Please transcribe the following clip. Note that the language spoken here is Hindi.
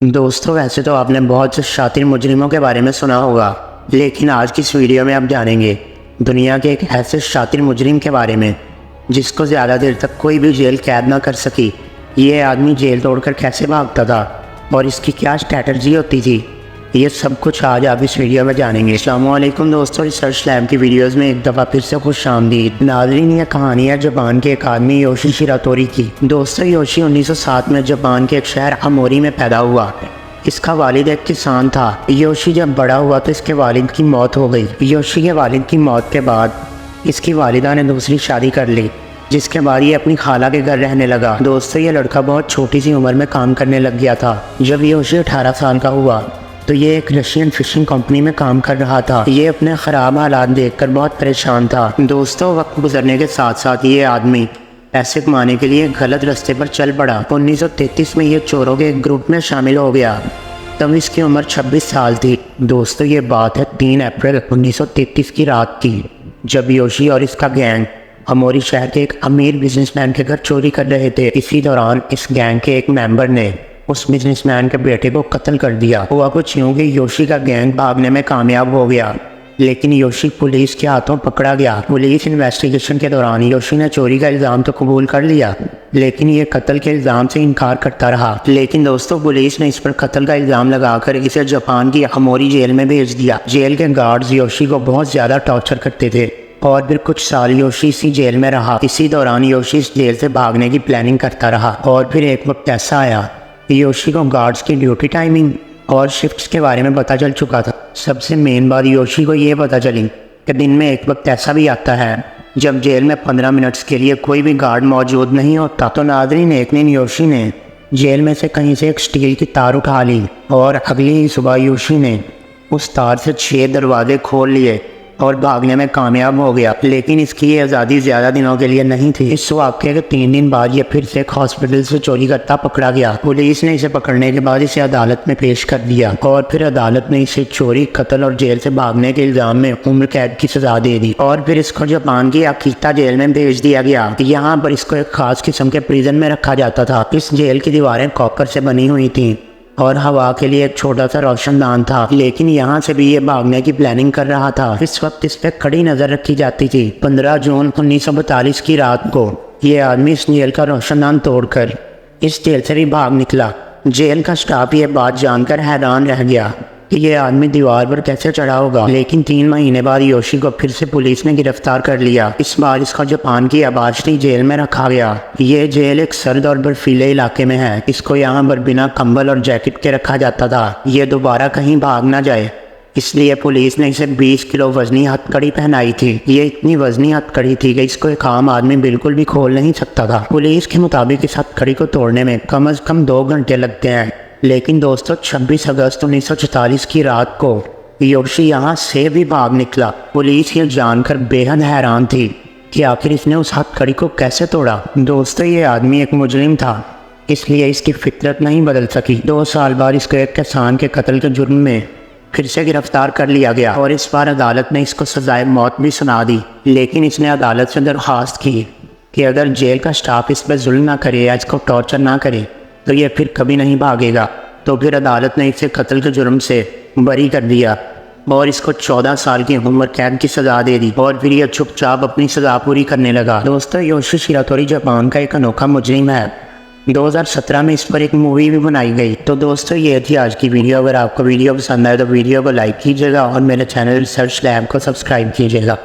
दोस्तों, वैसे तो आपने बहुत से शातिर मुजरिमों के बारे में सुना होगा, लेकिन आज की इस वीडियो में आप जानेंगे दुनिया के एक ऐसे शातिर मुजरिम के बारे में जिसको ज़्यादा देर तक कोई भी जेल कैद ना कर सकी। ये आदमी जेल तोड़कर कैसे भागता था और इसकी क्या स्ट्रैटेजी होती थी, ये सब कुछ आज आप इस वीडियो में जानेंगे। अस्सलाम वालेकुम दोस्तों, रिसर्च लैब की वीडियोस में एक दफ़ा फिर से खुश आमदीद। नाज़रीन, ये कहानी है जापान के एक आदमी योशी शिरातोरी की। दोस्तों, योशी 1907 में जापान के एक शहर अमोरी में पैदा हुआ। इसका वालिद एक किसान था। योशी जब बड़ा हुआ तो इसके वालिद की मौत हो गई। योशी के वालिद की मौत के बाद इसकी वालिदा ने दूसरी शादी कर ली, जिसके बाद ये अपनी खाला के घर रहने लगा। दोस्तों, ये लड़का बहुत छोटी सी उम्र में काम करने लग गया था। जब योशी 18 साल का हुआ तो ये एक रशियन फिशिंग कंपनी में काम कर रहा था। ये अपने ख़राब हालात देखकर बहुत परेशान था। दोस्तों, वक्त गुजरने के साथ साथ ये आदमी पैसे कमाने के लिए गलत रास्ते पर चल पड़ा। 1933 में ये चोरों के एक ग्रुप में शामिल हो गया। तब इसकी उम्र 26 साल थी। दोस्तों, ये बात है 3 अप्रैल 1933 की रात की, जब योशी और इसका गैंग अमोरी शहर के एक अमीर बिजनेसमैन के घर चोरी कर रहे थे। इसी दौरान इस गैंग के एक मेंबर ने उस बिजनेसमैन के बेटे को कत्ल कर दिया। हुआ कुछ यूं कि योशी का गैंग भागने में कामयाब हो गया, लेकिन योशी पुलिस के हाथों पकड़ा गया। पुलिस इन्वेस्टिगेशन के दौरान योशी ने चोरी का इल्ज़ाम तो कबूल कर लिया, लेकिन ये कत्ल के इल्ज़ाम से इनकार करता रहा। लेकिन दोस्तों, पुलिस ने इस पर कत्ल का इल्ज़ाम लगाकर इसे जापान की अमोरी जेल में भेज दिया। जेल के गार्ड्स योशी को बहुत ज़्यादा टॉर्चर करते थे और फिर कुछ साल योशी इसी जेल में रहा। इसी दौरान योशी इस जेल से भागने की प्लानिंग करता रहा और फिर एक वक्त ऐसा आया, योशी को गार्ड्स की ड्यूटी टाइमिंग और शिफ्ट्स के बारे में पता चल चुका था। सबसे मेन बात योशी को ये पता चली कि दिन में एक वक्त ऐसा भी आता है जब जेल में 15 मिनट्स के लिए कोई भी गार्ड मौजूद नहीं होता। तो नाज़रीन, एक दिन योशी ने जेल में से कहीं से एक स्टील की तार उठा ली और अगली ही सुबह योशी ने उस तार से 6 दरवाजे खोल लिए और भागने में कामयाब हो गया। लेकिन इसकी ये आज़ादी ज़्यादा दिनों के लिए नहीं थी। इस वाक़े के 3 दिन बाद ये फिर से एक हॉस्पिटल से चोरी करता पकड़ा गया। पुलिस ने इसे पकड़ने के बाद इसे अदालत में पेश कर दिया और फिर अदालत ने इसे चोरी, कत्ल और जेल से भागने के इल्ज़ाम में उम्र कैद की सज़ा दे दी और फिर इसको जापान की अकीता जेल में भेज दिया गया। यहाँ पर इसको एक ख़ास किस्म के प्रिजन में रखा जाता था। इस जेल की दीवारें कॉपर से बनी हुई थी और हवा के लिए एक छोटा सा रोशनदान था, लेकिन यहाँ से भी ये भागने की प्लानिंग कर रहा था। इस वक्त इस पे कड़ी नज़र रखी जाती थी। 15 जून 1942 की रात को ये आदमी इस जेल का रोशनदान तोड़कर इस जेल से भी भाग निकला। जेल का स्टाफ ये बात जानकर हैरान रह गया कि ये आदमी दीवार पर कैसे चढ़ा होगा। लेकिन 3 महीने बाद योशी को फिर से पुलिस ने गिरफ्तार कर लिया। इस बार इसको जापान की आबादी जेल में रखा गया। ये जेल एक सर्द और बर्फीले इलाके में है। इसको यहाँ पर बिना कंबल और जैकेट के रखा जाता था, ये दोबारा कहीं भाग ना जाए, इसलिए पुलिस ने इसे 20 किलो वजनी हथकड़ी पहनाई थी। ये इतनी वजनी हथकड़ी थी कि इसको एक आम आदमी बिल्कुल भी खोल नहीं सकता था। पुलिस के मुताबिक इस हथकड़ी को तोड़ने में कम से कम 2 घंटे लगते हैं। लेकिन दोस्तों, 26 अगस्त 1944 की रात को योशी यहाँ से भी भाग निकला। पुलिस ये जानकर बेहद हैरान थी कि आखिर इसने उस हथकड़ी को कैसे तोड़ा। दोस्तों, ये आदमी एक मुजरिम था, इसलिए इसकी फितरत नहीं बदल सकी। 2 साल बाद इसको एक किसान के कत्ल के जुर्म में फिर से गिरफ्तार कर लिया गया और इस बार अदालत ने इसको सजाए मौत भी सुना दी। लेकिन इसने अदालत से दरख्वास्त की कि अगर जेल का स्टाफ इस पर जुल्म ना करे या इसको टॉर्चर ना करे तो ये फिर कभी नहीं भागेगा। तो फिर अदालत ने इसे कत्ल के जुर्म से बरी कर दिया और इसको 14 साल की उम्र कैद की सज़ा दे दी और फिर यह चुपचाप अपनी सज़ा पूरी करने लगा। दोस्तों, योशी शिरातोरी जापान का एक अनोखा मुजरिम है। 2017 में इस पर एक मूवी भी बनाई गई। तो दोस्तों, ये थी आज की वीडियो। अगर आपको वीडियो पसंद आए तो वीडियो को लाइक कीजिएगा और मेरे चैनल रिसर्च लैब को सब्सक्राइब कीजिएगा।